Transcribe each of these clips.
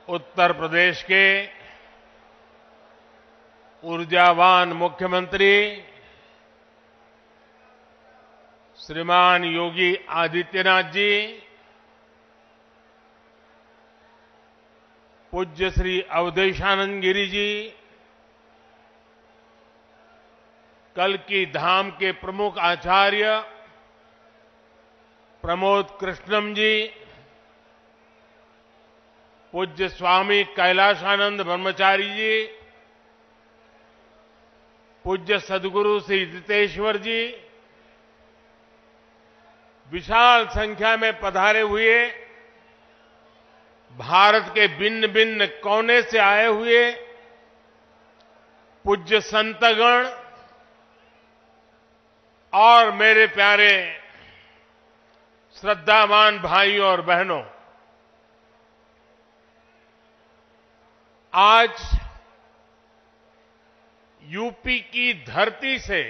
उत्तर प्रदेश के ऊर्जावान मुख्यमंत्री श्रीमान योगी आदित्यनाथ जी, पूज्य श्री अवधेशानंद गिरी जी, कल्कि धाम के प्रमुख आचार्य प्रमोद कृष्णम जी, पूज्य स्वामी कैलाशानंद ब्रह्मचारी जी, पूज्य सद्गुरु श्री जितेश्वर जी, विशाल संख्या में पधारे हुए भारत के भिन्न भिन्न कोने से आए हुए पूज्य संतगण और मेरे प्यारे श्रद्धावान भाइयों और बहनों, आज यूपी की धरती से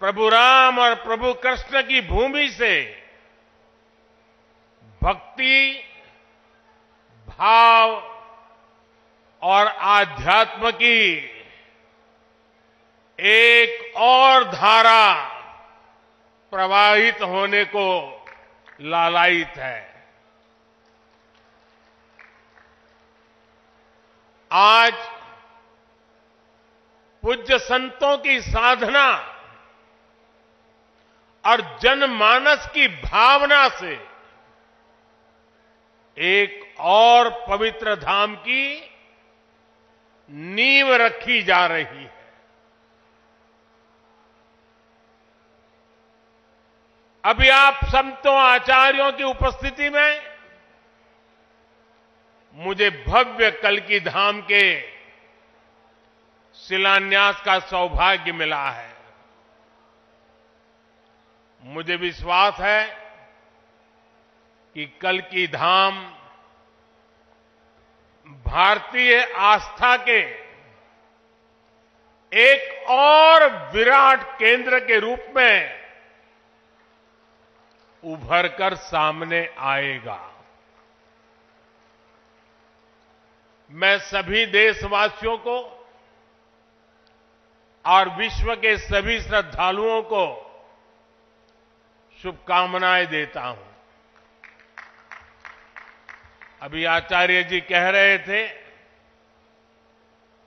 प्रभु राम और प्रभु कृष्ण की भूमि से भक्ति, भाव और आध्यात्म की एक और धारा प्रवाहित होने को लालायित है। आज पूज्य संतों की साधना और जनमानस की भावना से एक और पवित्र धाम की नींव रखी जा रही है। अभी आप संतों आचार्यों की उपस्थिति में मुझे भव्य कल्कि धाम के शिलान्यास का सौभाग्य मिला है। मुझे विश्वास है कि कल्कि धाम भारतीय आस्था के एक और विराट केंद्र के रूप में उभर कर सामने आएगा। मैं सभी देशवासियों को और विश्व के सभी श्रद्धालुओं को शुभकामनाएं देता हूं। अभी आचार्य जी कह रहे थे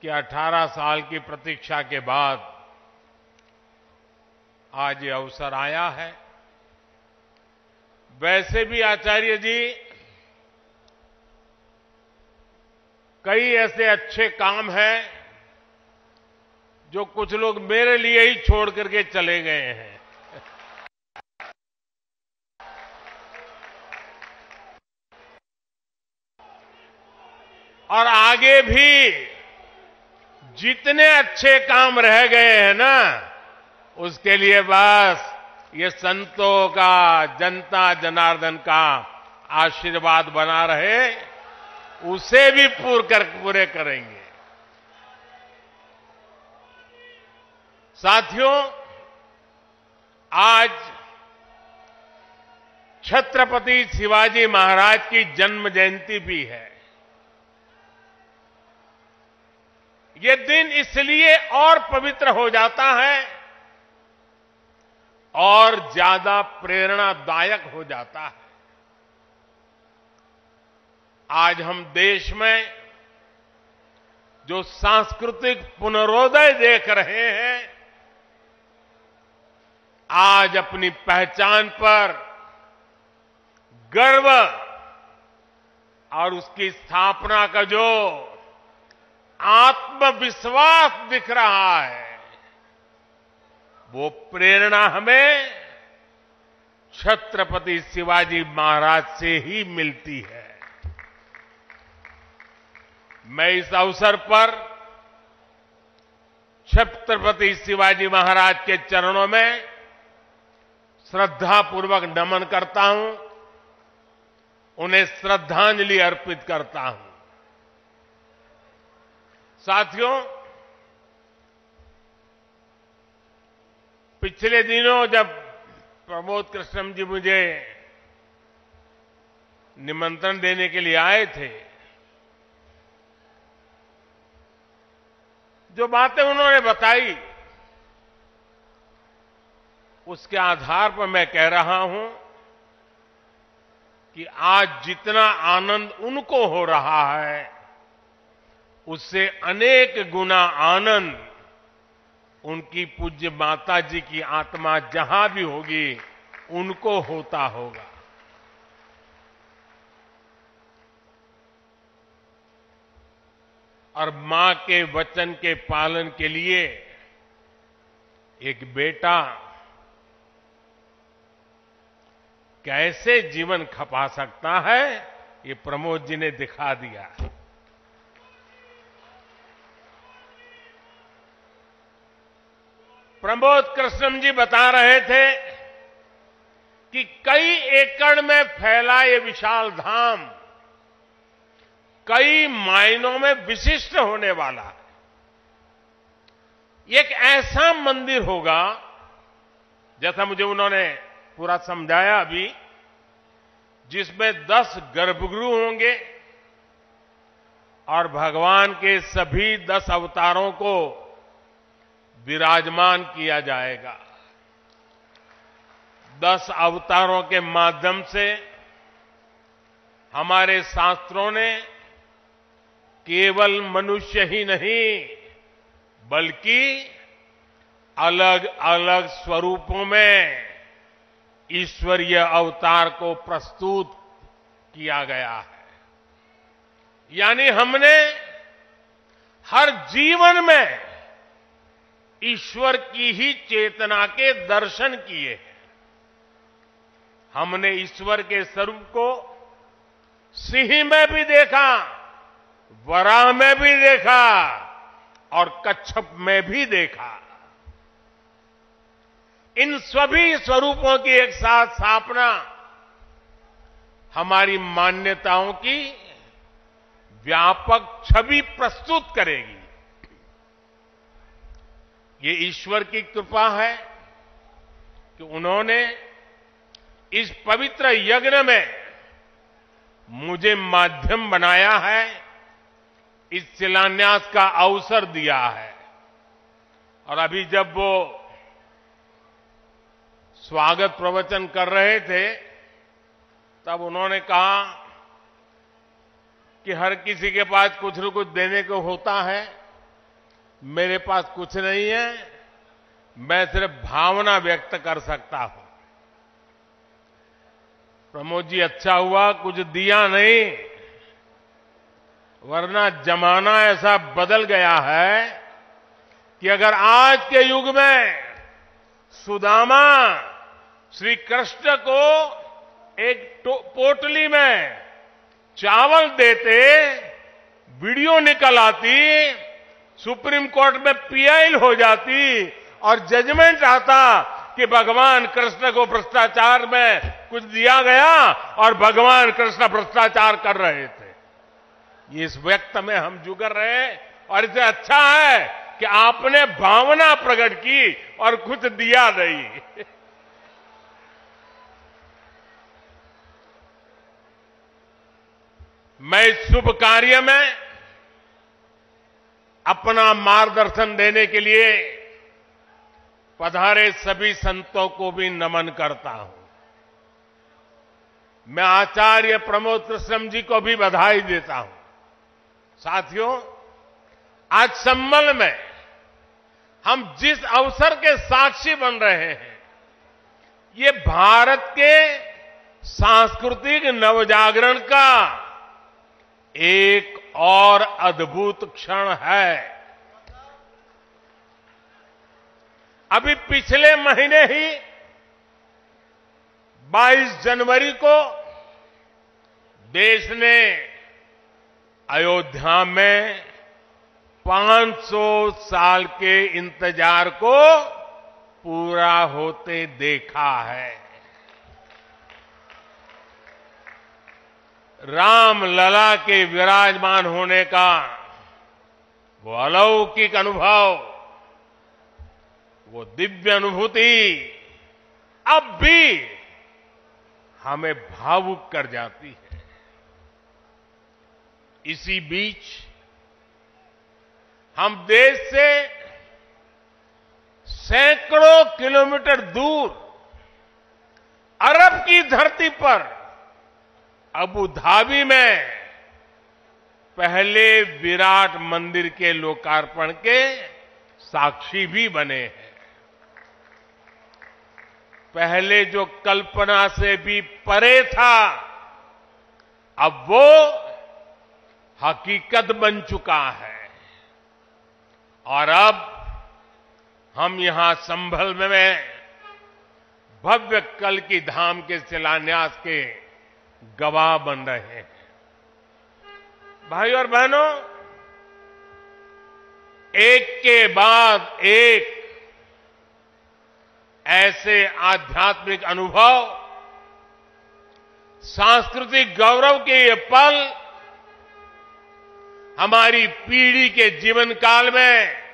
कि 18 साल की प्रतीक्षा के बाद आज ये अवसर आया है। वैसे भी आचार्य जी कई ऐसे अच्छे काम हैं जो कुछ लोग मेरे लिए ही छोड़ करके चले गए हैं। और आगे भी जितने अच्छे काम रह गए हैं ना, उसके लिए बस ये संतों का, जनता जनार्दन का आशीर्वाद बना रहे, उसे भी पूरे करेंगे। साथियों, आज छत्रपति शिवाजी महाराज की जन्म जयंती भी है। ये दिन इसलिए और पवित्र हो जाता है और ज्यादा प्रेरणादायक हो जाता है। आज हम देश में जो सांस्कृतिक पुनरोदय देख रहे हैं, आज अपनी पहचान पर गर्व और उसकी स्थापना का जो आत्मविश्वास दिख रहा है, वो प्रेरणा हमें छत्रपति शिवाजी महाराज से ही मिलती है। मैं इस अवसर पर छत्रपति शिवाजी महाराज के चरणों में श्रद्धापूर्वक नमन करता हूं, उन्हें श्रद्धांजलि अर्पित करता हूं। साथियों, पिछले दिनों जब प्रमोद कृष्णम जी मुझे निमंत्रण देने के लिए आए थे, जो बातें उन्होंने बताई, उसके आधार पर मैं कह रहा हूं कि आज जितना आनंद उनको हो रहा है, उससे अनेक गुना आनंद उनकी पूज्य माता जी की आत्मा जहां भी होगी उनको होता होगा। और मां के वचन के पालन के लिए एक बेटा कैसे जीवन खपा सकता है, ये प्रमोद जी ने दिखा दिया। प्रमोद कृष्णम जी बता रहे थे कि कई एकड़ में फैला ये विशाल धाम कई मायनों में विशिष्ट होने वाला है। एक ऐसा मंदिर होगा, जैसा मुझे उन्होंने पूरा समझाया अभी, जिसमें 10 गर्भगृह होंगे और भगवान के सभी 10 अवतारों को विराजमान किया जाएगा। 10 अवतारों के माध्यम से हमारे शास्त्रों ने केवल मनुष्य ही नहीं बल्कि अलग अलग स्वरूपों में ईश्वरीय अवतार को प्रस्तुत किया गया है। यानी हमने हर जीवन में ईश्वर की ही चेतना के दर्शन किए हैं। हमने ईश्वर के स्वरूप को सिंह में भी देखा, वराह में भी देखा और कच्छप में भी देखा। इन सभी स्वरूपों की एक साथ स्थापना हमारी मान्यताओं की व्यापक छवि प्रस्तुत करेगी। ये ईश्वर की कृपा है कि उन्होंने इस पवित्र यज्ञ में मुझे माध्यम बनाया है, इस शिलान्यास का अवसर दिया है। और अभी जब वो स्वागत प्रवचन कर रहे थे, तब उन्होंने कहा कि हर किसी के पास कुछ न कुछ देने को होता है, मेरे पास कुछ नहीं है, मैं सिर्फ भावना व्यक्त कर सकता हूं। प्रमोद जी, अच्छा हुआ कुछ दिया नहीं, वरना जमाना ऐसा बदल गया है कि अगर आज के युग में सुदामा श्री कृष्ण को एक पोटली में चावल देते, वीडियो निकल आती, सुप्रीम कोर्ट में पीआई हो जाती और जजमेंट आता कि भगवान कृष्ण को भ्रष्टाचार में कुछ दिया गया और भगवान कृष्ण भ्रष्टाचार कर रहे थे। ये इस व्यक्त में हम जुगर रहे और इसे अच्छा है कि आपने भावना प्रकट की और कुछ दिया नहीं। मैं इस शुभ कार्य में अपना मार्गदर्शन देने के लिए पधारे सभी संतों को भी नमन करता हूं। मैं आचार्य प्रमोद कृष्णम जी को भी बधाई देता हूं। साथियों, आज संबल में हम जिस अवसर के साक्षी बन रहे हैं, ये भारत के सांस्कृतिक नवजागरण का एक और अद्भुत क्षण है। अभी पिछले महीने ही 22 जनवरी को देश ने अयोध्या में 500 साल के इंतजार को पूरा होते देखा है। राम लला के विराजमान होने का वो अलौकिक अनुभव, वो दिव्य अनुभूति अब भी हमें भावुक कर जाती है। इसी बीच हम देश से सैकड़ों किलोमीटर दूर अरब की धरती पर अबू धाबी में पहले विराट मंदिर के लोकार्पण के साक्षी भी बने हैं। पहले जो कल्पना से भी परे था, अब वो हकीकत बन चुका है। और अब हम यहां संभल में भव्य कल की धाम के शिलान्यास के गवाह बन रहे हैं। भाई और बहनों, एक के बाद एक ऐसे आध्यात्मिक अनुभव, सांस्कृतिक गौरव के ये पल हमारी पीढ़ी के जीवन काल में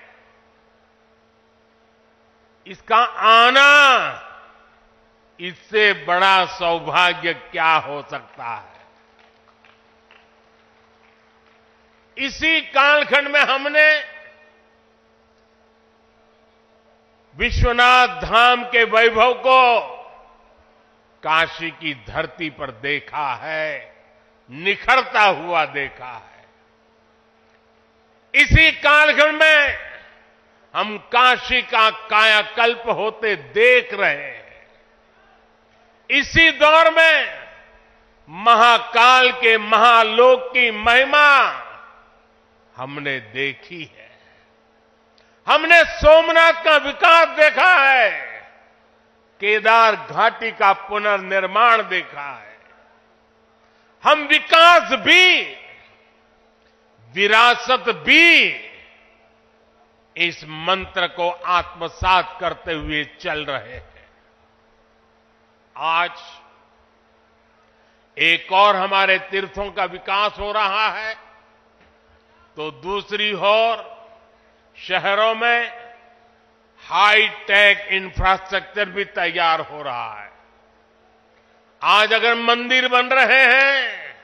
इसका आना, इससे बड़ा सौभाग्य क्या हो सकता है। इसी कालखंड में हमने विश्वनाथ धाम के वैभव को काशी की धरती पर देखा है, निखरता हुआ देखा है। इसी कालखंड में हम काशी का कायाकल्प होते देख रहे हैं। इसी दौर में महाकाल के महालोक की महिमा हमने देखी है। हमने सोमनाथ का विकास देखा है, केदार घाटी का पुनर्निर्माण देखा है। हम विकास भी, विरासत भी, इस मंत्र को आत्मसात करते हुए चल रहे हैं। आज एक और हमारे तीर्थों का विकास हो रहा है, तो दूसरी ओर शहरों में हाई टेक इंफ्रास्ट्रक्चर भी तैयार हो रहा है। आज अगर मंदिर बन रहे हैं,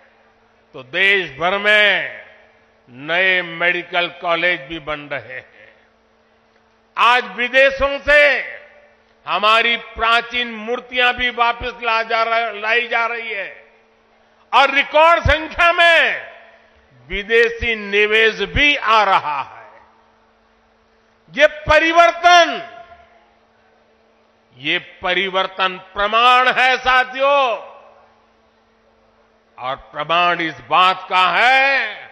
तो देश भर में नए मेडिकल कॉलेज भी बन रहे हैं। आज विदेशों से हमारी प्राचीन मूर्तियां भी वापस लाई जा रही है और रिकॉर्ड संख्या में विदेशी निवेश भी आ रहा है। ये परिवर्तन प्रमाण है साथियों, और प्रमाण इस बात का है,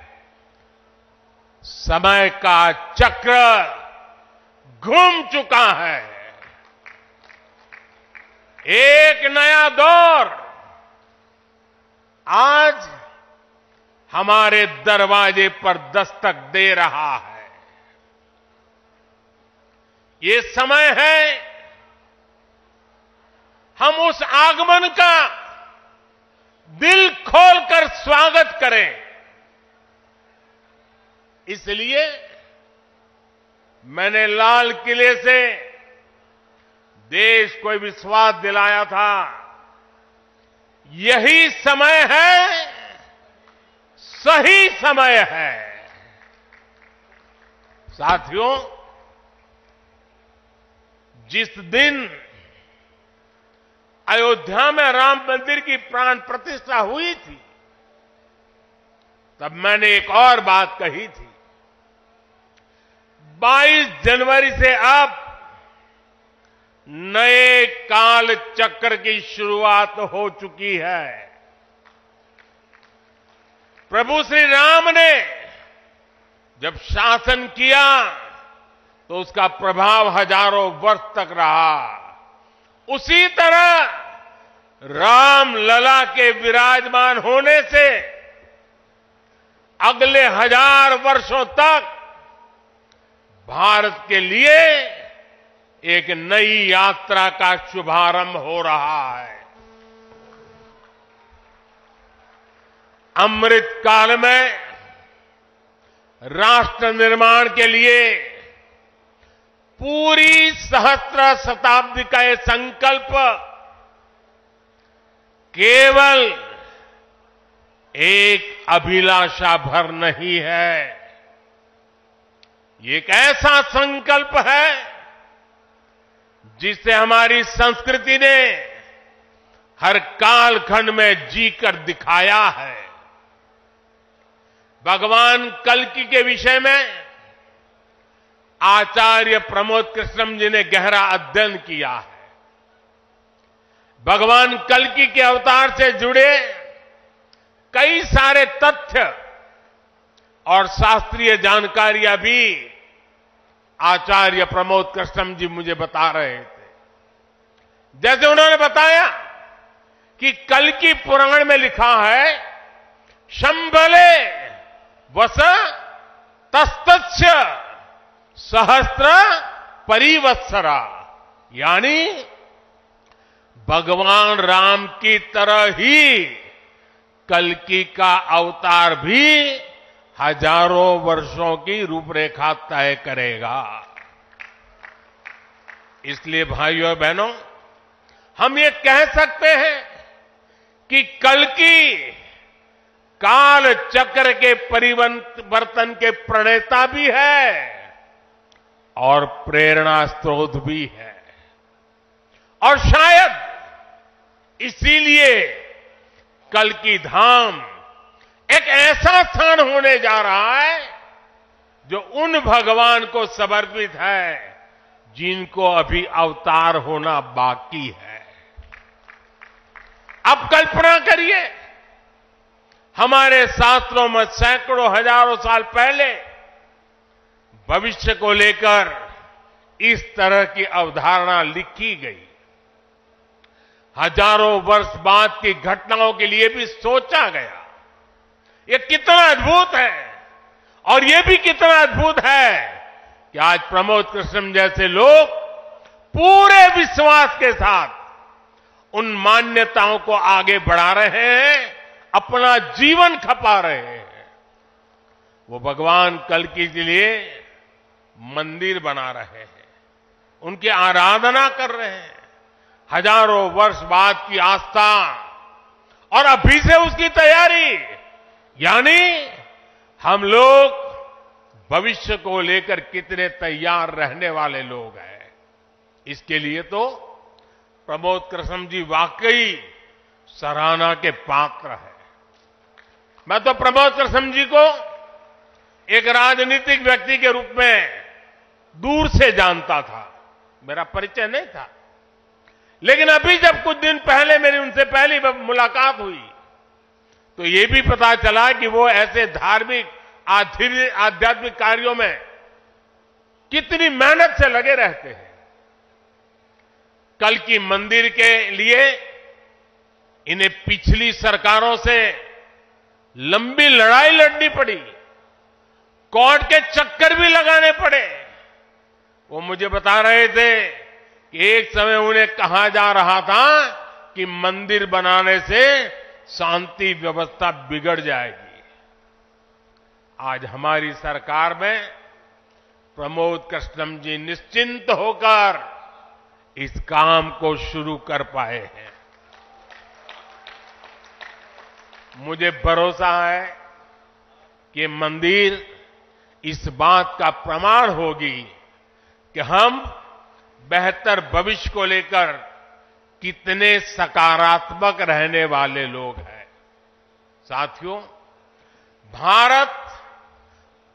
समय का चक्र घूम चुका है। एक नया दौर आज हमारे दरवाजे पर दस्तक दे रहा है। ये समय है हम उस आगमन का दिल खोलकर स्वागत करें। इसलिए मैंने लाल किले से देश को विश्वास दिलाया था, यही समय है, सही समय है। साथियों, जिस दिन अयोध्या में राम मंदिर की प्राण प्रतिष्ठा हुई थी, तब मैंने एक और बात कही थी। 22 जनवरी से अब नए काल चक्र की शुरुआत हो चुकी है। प्रभु श्री राम ने जब शासन किया तो उसका प्रभाव हजारों वर्ष तक रहा। उसी तरह राम लला के विराजमान होने से अगले 1000 वर्षों तक भारत के लिए एक नई यात्रा का शुभारंभ हो रहा है। अमृत काल में राष्ट्र निर्माण के लिए पूरी सहस्त्र शताब्दी का यह संकल्प केवल एक अभिलाषा भर नहीं है, ये एक ऐसा संकल्प है जिसे हमारी संस्कृति ने हर कालखंड में जीकर दिखाया है। भगवान कल्कि के विषय में आचार्य प्रमोद कृष्णम जी ने गहरा अध्ययन किया है। भगवान कल्कि के अवतार से जुड़े कई सारे तथ्य और शास्त्रीय जानकारियां भी आचार्य प्रमोद कृष्णम जी मुझे बता रहे थे। जैसे उन्होंने बताया कि कल्कि पुराण में लिखा है, शंबले वस तस्तस्य सहस्त्र परिवत्सरा, यानी भगवान राम की तरह ही कल्कि का अवतार भी हजारों वर्षों की रूपरेखा तय करेगा। इसलिए भाइयों और बहनों, हम ये कह सकते हैं कि कल्कि काल चक्र के परिवर्तन के प्रणेता भी है और प्रेरणा स्रोत भी है। और शायद इसीलिए कल्कि धाम एक ऐसा स्थान होने जा रहा है जो उन भगवान को समर्पित है जिनको अभी अवतार होना बाकी है। अब कल्पना करिए, हमारे शास्त्रों में सैकड़ों हजारों साल पहले भविष्य को लेकर इस तरह की अवधारणा लिखी गई। हजारों वर्ष बाद की घटनाओं के लिए भी सोचा गया। ये कितना अद्भुत है, और ये भी कितना अद्भुत है कि आज प्रमोद कृष्णम जैसे लोग पूरे विश्वास के साथ उन मान्यताओं को आगे बढ़ा रहे हैं, अपना जीवन खपा रहे हैं। वो भगवान कल्कि के लिए मंदिर बना रहे हैं, उनकी आराधना कर रहे हैं। हजारों वर्ष बाद की आस्था और अभी से उसकी तैयारी, यानी हम लोग भविष्य को लेकर कितने तैयार रहने वाले लोग हैं। इसके लिए तो प्रमोद कृष्णम जी वाकई सराहना के पात्र हैं। मैं तो प्रमोद कृष्णम जी को एक राजनीतिक व्यक्ति के रूप में दूर से जानता था, मेरा परिचय नहीं था। लेकिन अभी जब कुछ दिन पहले मेरी उनसे पहली मुलाकात हुई तो ये भी पता चला कि वो ऐसे धार्मिक आध्यात्मिक कार्यों में कितनी मेहनत से लगे रहते हैं। कल्कि मंदिर के लिए इन्हें पिछली सरकारों से लंबी लड़ाई लड़नी पड़ी, कोर्ट के चक्कर भी लगाने पड़े। वो मुझे बता रहे थे कि एक समय उन्हें कहा जा रहा था कि मंदिर बनाने से शांति व्यवस्था बिगड़ जाएगी। आज हमारी सरकार में प्रमोद कृष्णम जी निश्चिंत होकर इस काम को शुरू कर पाए हैं। मुझे भरोसा है कि मंदिर इस बात का प्रमाण होगी कि हम बेहतर भविष्य को लेकर कितने सकारात्मक रहने वाले लोग हैं। साथियों, भारत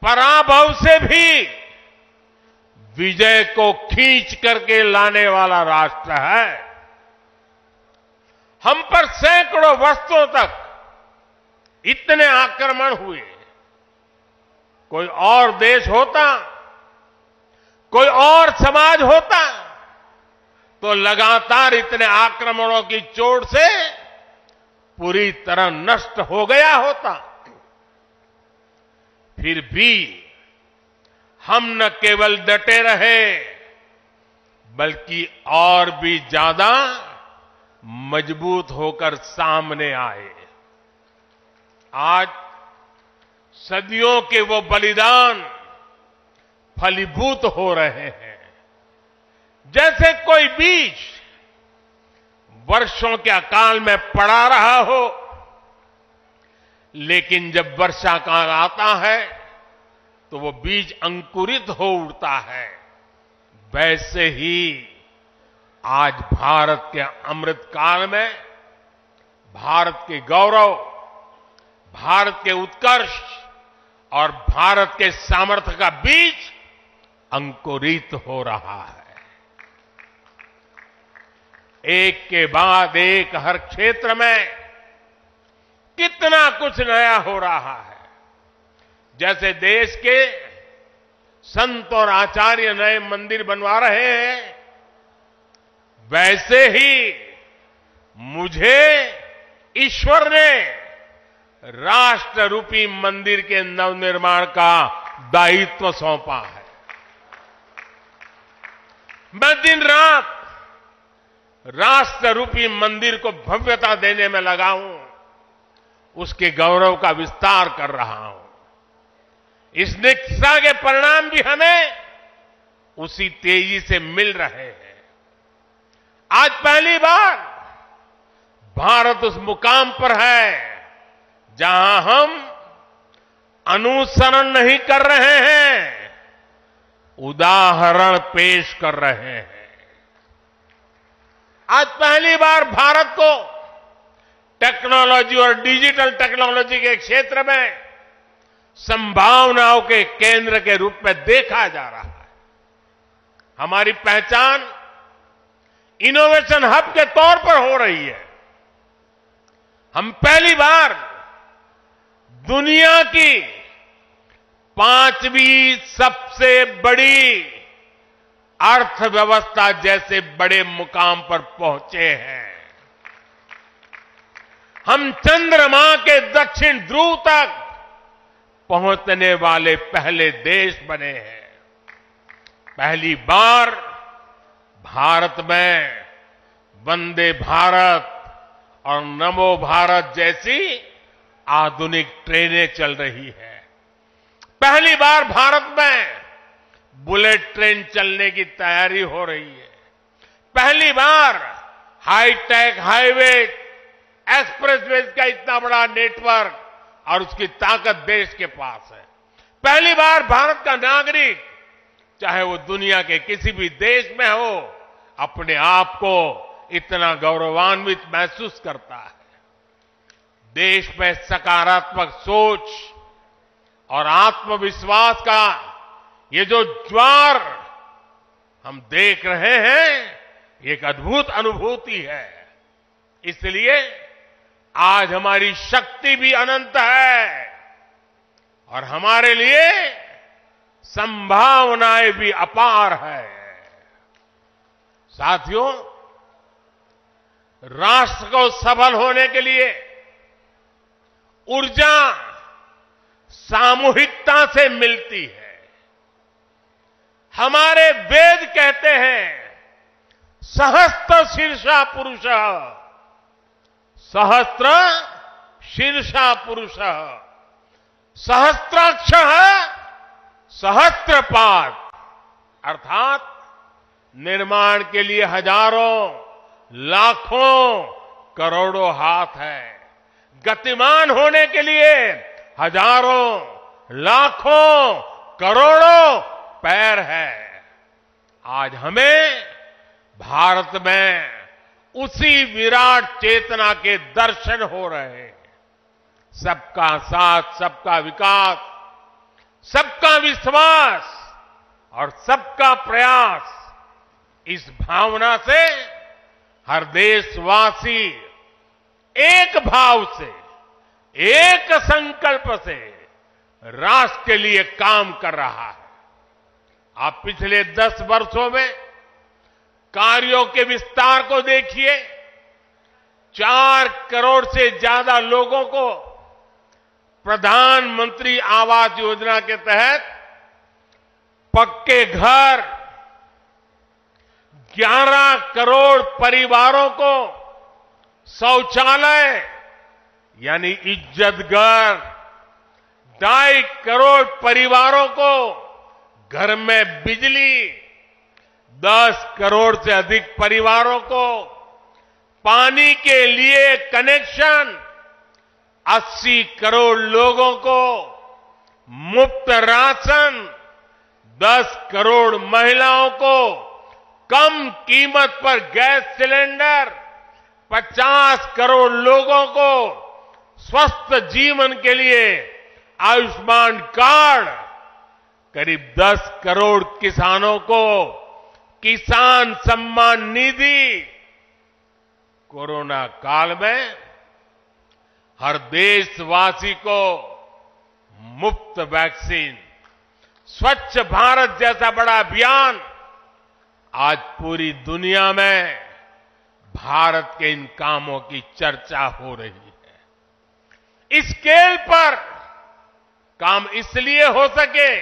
पराभव से भी विजय को खींच करके लाने वाला राष्ट्र है। हम पर सैकड़ों वर्षों तक इतने आक्रमण हुए, कोई और देश होता, कोई और समाज होता तो लगातार इतने आक्रमणों की चोट से पूरी तरह नष्ट हो गया होता। फिर भी हम न केवल डटे रहे बल्कि और भी ज्यादा मजबूत होकर सामने आए। आज सदियों के वो बलिदान फलीभूत हो रहे हैं। जैसे कोई बीज वर्षों के अकाल में पड़ा रहा हो, लेकिन जब वर्षा काल आता है तो वो बीज अंकुरित हो उठता है। वैसे ही आज भारत के अमृत काल में भारत के गौरव, भारत के उत्कर्ष और भारत के सामर्थ्य का बीज अंकुरित हो रहा है। एक के बाद एक हर क्षेत्र में कितना कुछ नया हो रहा है। जैसे देश के संत और आचार्य नए मंदिर बनवा रहे हैं, वैसे ही मुझे ईश्वर ने राष्ट्र रूपी मंदिर के नवनिर्माण का दायित्व सौंपा है। मैं दिन रात राष्ट्र रूपी मंदिर को भव्यता देने में लगा हूं, उसके गौरव का विस्तार कर रहा हूं। इस निष्ठा के परिणाम भी हमें उसी तेजी से मिल रहे हैं। आज पहली बार भारत उस मुकाम पर है जहां हम अनुसरण नहीं कर रहे हैं, उदाहरण पेश कर रहे हैं। आज पहली बार भारत को टेक्नोलॉजी और डिजिटल टेक्नोलॉजी के क्षेत्र में संभावनाओं के केंद्र के रूप में देखा जा रहा है। हमारी पहचान इनोवेशन हब के तौर पर हो रही है। हम पहली बार दुनिया की 5वीं सबसे बड़ी अर्थव्यवस्था जैसे बड़े मुकाम पर पहुंचे हैं। हम चंद्रमा के दक्षिण ध्रुव तक पहुंचने वाले पहले देश बने हैं। पहली बार भारत में वंदे भारत और नमो भारत जैसी आधुनिक ट्रेनें चल रही है। पहली बार भारत में बुलेट ट्रेन चलने की तैयारी हो रही है। पहली बार हाईटेक हाईवे, एक्सप्रेसवे का इतना बड़ा नेटवर्क और उसकी ताकत देश के पास है। पहली बार भारत का नागरिक, चाहे वो दुनिया के किसी भी देश में हो, अपने आप को इतना गौरवान्वित महसूस करता है। देश में सकारात्मक सोच और आत्मविश्वास का ये जो ज्वार हम देख रहे हैं, एक अद्भुत अनुभूति है। इसलिए आज हमारी शक्ति भी अनंत है और हमारे लिए संभावनाएं भी अपार है। साथियों, राष्ट्र को सफल होने के लिए ऊर्जा सामूहिकता से मिलती है। हमारे वेद कहते हैं, सहस्त्र शीर्षा पुरुष, सहस्त्र शीर्षा पुरुष, सहस्त्राक्ष सहस्त्रपाद, अर्थात निर्माण के लिए हजारों, लाखों, करोड़ों हाथ है। गतिमान होने के लिए हजारों, लाखों, करोड़ों पैर है। आज हमें भारत में उसी विराट चेतना के दर्शन हो रहे हैं। सबका साथ, सबका विकास, सबका विश्वास और सबका प्रयास, इस भावना से हर देशवासी एक भाव से, एक संकल्प से राष्ट्र के लिए काम कर रहा है। आप पिछले 10 वर्षों में कार्यों के विस्तार को देखिए। 4 करोड़ से ज्यादा लोगों को प्रधानमंत्री आवास योजना के तहत पक्के घर, 11 करोड़ परिवारों को शौचालय यानी इज्जत घर, 2.5 करोड़ परिवारों को घर में बिजली, 10 करोड़ से अधिक परिवारों को पानी के लिए कनेक्शन, 80 करोड़ लोगों को मुफ्त राशन, 10 करोड़ महिलाओं को कम कीमत पर गैस सिलेंडर, 50 करोड़ लोगों को स्वस्थ जीवन के लिए आयुष्मान कार्ड, करीब 10 करोड़ किसानों को किसान सम्मान निधि। कोरोना काल में हर देशवासी को मुफ्त वैक्सीन, स्वच्छ भारत जैसा बड़ा अभियान, आज पूरी दुनिया में भारत के इन कामों की चर्चा हो रही है। इस स्केल पर काम इसलिए हो सके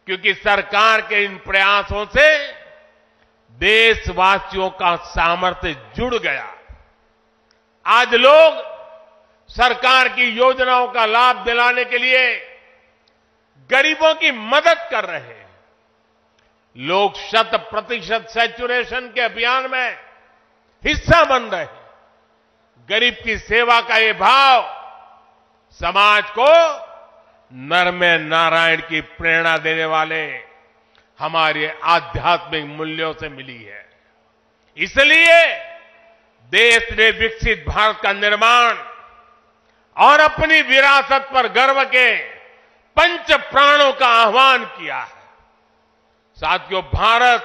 क्योंकि सरकार के इन प्रयासों से देशवासियों का सामर्थ्य जुड़ गया। आज लोग सरकार की योजनाओं का लाभ दिलाने के लिए गरीबों की मदद कर रहे हैं। लोग 100% सैचुरेशन के अभियान में हिस्सा बन रहे हैं। गरीब की सेवा का ये भाव समाज को नरमे नारायण की प्रेरणा देने वाले हमारे आध्यात्मिक मूल्यों से मिली है। इसलिए देश ने विकसित भारत का निर्माण और अपनी विरासत पर गर्व के पंच प्राणों का आह्वान किया है। साथियों, भारत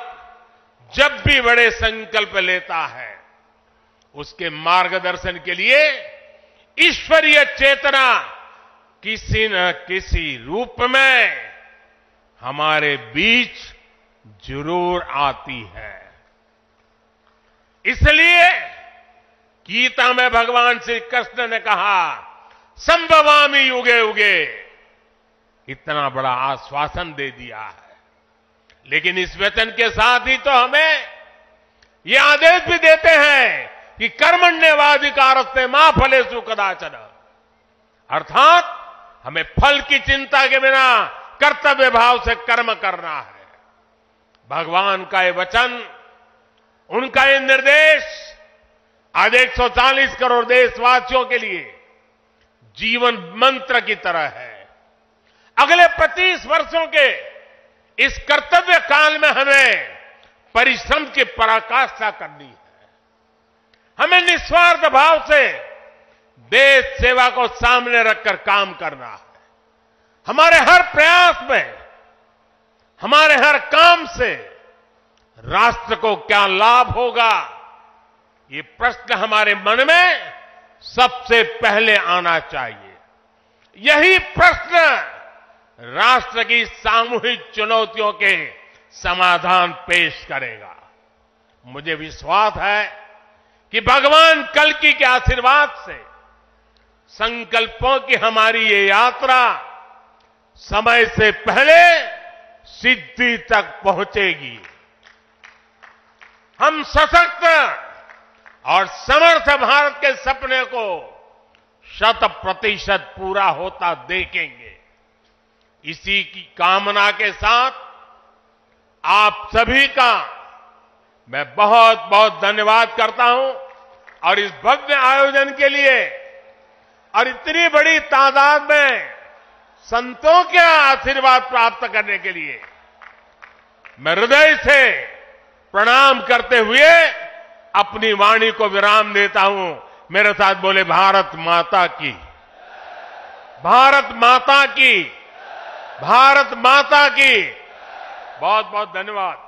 जब भी बड़े संकल्प लेता है, उसके मार्गदर्शन के लिए ईश्वरीय चेतना किसी न किसी रूप में हमारे बीच जरूर आती है। इसलिए गीता में भगवान श्री कृष्ण ने कहा, संभवामि युगे युगे, इतना बड़ा आश्वासन दे दिया है। लेकिन इस वचन के साथ ही तो हमें ये आदेश भी देते हैं कि कर्मण्येवाधिकारस्ते मा फलेषु कदाचन, अर्थात हमें फल की चिंता के बिना कर्तव्य भाव से कर्म करना है। भगवान का ये वचन, उनका ये निर्देश आज 140 करोड़ देशवासियों के लिए जीवन मंत्र की तरह है। अगले 25 वर्षों के इस कर्तव्य काल में हमें परिश्रम की पराकाष्ठा करनी है। हमें निस्वार्थ भाव से देश सेवा को सामने रखकर काम करना है। हमारे हर प्रयास में, हमारे हर काम से राष्ट्र को क्या लाभ होगा, ये प्रश्न हमारे मन में सबसे पहले आना चाहिए। यही प्रश्न राष्ट्र की सामूहिक चुनौतियों के समाधान पेश करेगा। मुझे विश्वास है कि भगवान कल्कि के आशीर्वाद से संकल्पों की हमारी ये यात्रा समय से पहले सिद्धि तक पहुंचेगी। हम सशक्त और समर्थ भारत के सपने को 100% पूरा होता देखेंगे। इसी की कामना के साथ आप सभी का मैं बहुत बहुत धन्यवाद करता हूं और इस भव्य आयोजन के लिए और इतनी बड़ी तादाद में संतों के आशीर्वाद प्राप्त करने के लिए मैं हृदय से प्रणाम करते हुए अपनी वाणी को विराम देता हूं। मेरे साथ बोले, भारत माता की, भारत माता की, भारत माता की। बहुत बहुत धन्यवाद।